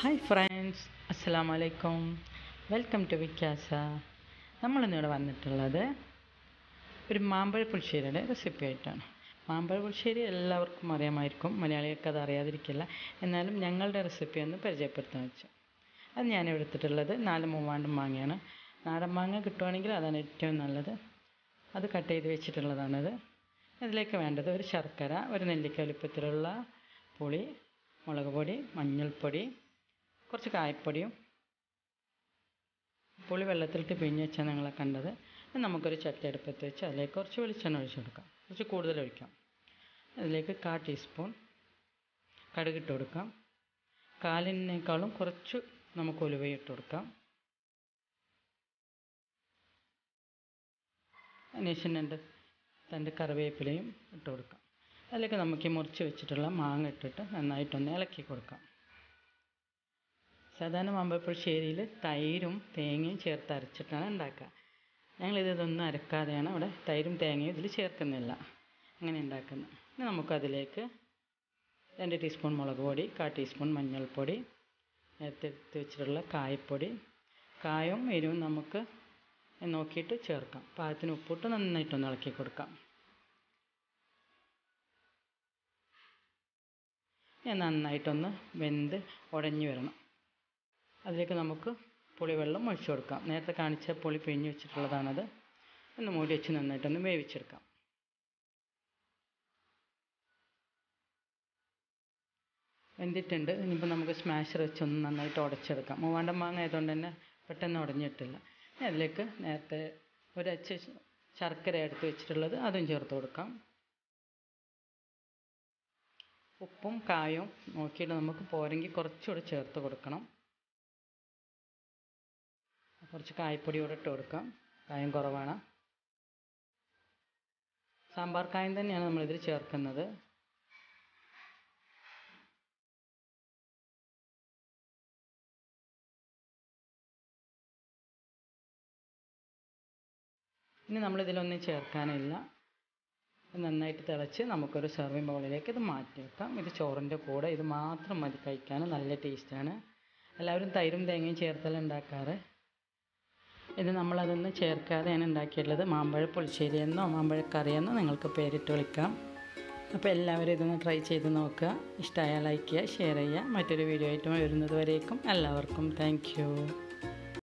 Hi friends, അസ്സലാമു അലൈക്കും. Welcome to CaZa. നമ്മളിന്നിവിടെ വന്നിട്ടുള്ളത് ഒരു മാമ്പഴ പുളിശ്ശേരിയുടെ റെസിപ്പി ആയിട്ടാണ്. മാമ്പഴ പുളിശ്ശേരി എല്ലാവർക്കും അറിയാമായിരിക്കും, മലയാളികൾക്ക് അത് അറിയാതിരിക്കില്ല. എന്നാലും ഞങ്ങളുടെ റെസിപ്പി ഒന്ന് പരിചയപ്പെടുത്താൻ വെച്ചു. അത് ഞാൻ എടുത്തിട്ടുള്ളത് 4 മൂവാണ്ടൻ മാങ്ങയാണ്. നാടൻ മാങ്ങ കിട്ടുവാണെങ്കിൽ അതാണ് ഏറ്റവും നല്ലത്. അത് കട്ട് ചെയ്ത് വെച്ചിട്ടുള്ളതാണത്. അതിലേക്ക് വേണ്ടത് ഒരു ശർക്കര, ഒരു നെല്ലിക്ക വലുപ്പത്തിലുള്ള പുളി, മുളക് പൊടി, മഞ്ഞൾപ്പൊടി, കുറച്ച് കായപ്പൊടിയും. പുളി വെള്ളത്തിലിട്ട് പിഴിഞ്ഞ് വെച്ചാൽ നിങ്ങളെ കണ്ടത്. നമുക്കൊരു ചട്ടി അടുപ്പത്ത് വെച്ച് അതിലേക്ക് കുറച്ച് വെളിച്ചെണ്ണ ഒഴിച്ച് കൊടുക്കാം. കുറച്ച് കൂടുതൽ ഒഴിക്കാം. അതിലേക്ക് 1/4 ടീസ്പൂൺ കടുകിട്ട് കൊടുക്കാം. കാലിനേക്കാളും കുറച്ച് നമുക്ക് ഉലുവയിട്ട് കൊടുക്കാം. അതിനുശേഷം രണ്ട് കറിവേപ്പിലയും ഇട്ട് കൊടുക്കാം. അതിലേക്ക് നമുക്ക് ഈ മുറിച്ച് വെച്ചിട്ടുള്ള മാങ്ങ ഇട്ടിട്ട് നന്നായിട്ടൊന്ന് ഇളക്കി കൊടുക്കാം. സാധാരണ മാമ്പഴപ്പുളിശ്ശേരിയിൽ തൈരും തേങ്ങയും ചേർത്ത് അരച്ചിട്ടാണ് ഉണ്ടാക്കുക. ഞങ്ങളിതൊന്നും അരക്കാതെയാണ് ഇവിടെ തൈരും തേങ്ങയും ഇതിൽ ചേർക്കുന്നില്ല, അങ്ങനെ ഉണ്ടാക്കുന്നത്. ഇനി നമുക്കതിലേക്ക് 2 ടീസ്പൂൺ മുളക് പൊടി, 1/4 ടീസ്പൂൺ മഞ്ഞൾപ്പൊടി, നേരത്തെ എടുത്ത് വെച്ചിട്ടുള്ള കായപ്പൊടി, കായവും എരിവും നമുക്ക് നോക്കിയിട്ട് ചേർക്കാം. പാകത്തിന് ഉപ്പിട്ട് നന്നായിട്ടൊന്ന് ഇളക്കി കൊടുക്കാം. നന്നായിട്ടൊന്ന് വെന്ത് ഉടഞ്ഞു വരണം. അതിലേക്ക് നമുക്ക് പുളിവെള്ളം ഒഴിച്ചു കൊടുക്കാം. നേരത്തെ കാണിച്ച പുളി പിഴിഞ്ഞ് വെച്ചിട്ടുള്ളതാണത്. ഒന്ന് മൂടി വെച്ച് നന്നായിട്ടൊന്ന് വേവിച്ചെടുക്കാം. വെന്തിട്ടുണ്ട്. ഇനിയിപ്പോൾ നമുക്ക് സ്മാഷർ വെച്ചൊന്ന് നന്നായിട്ട് ഉടച്ചെടുക്കാം. മൂവാണ്ടൻ മാങ്ങ ആയതുകൊണ്ട് തന്നെ പെട്ടെന്ന് ഉടഞ്ഞിട്ടില്ല. അതിലേക്ക് നേരത്തെ ഒരച്ച് ശർക്കര എടുത്ത് വെച്ചിട്ടുള്ളത് അതും ചേർത്ത് കൊടുക്കാം. ഉപ്പും കായവും നോക്കിയിട്ട് നമുക്ക് പോരെങ്കിൽ കുറച്ചുകൂടെ ചേർത്ത് കൊടുക്കണം. കുറച്ച് കായപ്പൊടി കൂടെ ഇട്ട് കൊടുക്കാം. കായം കുറവാണ്. സാമ്പാർ കായം തന്നെയാണ് നമ്മളിതിൽ ചേർക്കുന്നത്. ഇനി നമ്മളിതിലൊന്നും ചേർക്കാനില്ല. നന്നായിട്ട് തിളച്ച് നമുക്കൊരു സെർവിങ് ബൗളിലേക്ക് ഇത് മാറ്റി വെക്കാം. ഇത് ചോറിൻ്റെ കൂടെ ഇത് മാത്രം മതി കഴിക്കാൻ. നല്ല ടേസ്റ്റാണ്. എല്ലാവരും തൈരും തേങ്ങയും ചേർത്തല്ല ഉണ്ടാക്കാറ്. ഇത് നമ്മളതൊന്നും ചേർക്കാതെയാണ് ഉണ്ടാക്കിയിട്ടുള്ളത്. മാമ്പഴ പുളിശ്ശേരി എന്നോ മാമ്പഴക്കറിയെന്നോ നിങ്ങൾക്ക് പേരിട്ട് വിളിക്കാം. അപ്പോൾ എല്ലാവരും ഇതൊന്ന് ട്രൈ ചെയ്ത് നോക്കുക. ഇഷ്ടമായാൽ ലൈക്ക് ചെയ്യുക, ഷെയർ ചെയ്യുക. മറ്റൊരു വീഡിയോ ആയിട്ട് വരുന്നത് വരേക്കും എല്ലാവർക്കും താങ്ക് യു.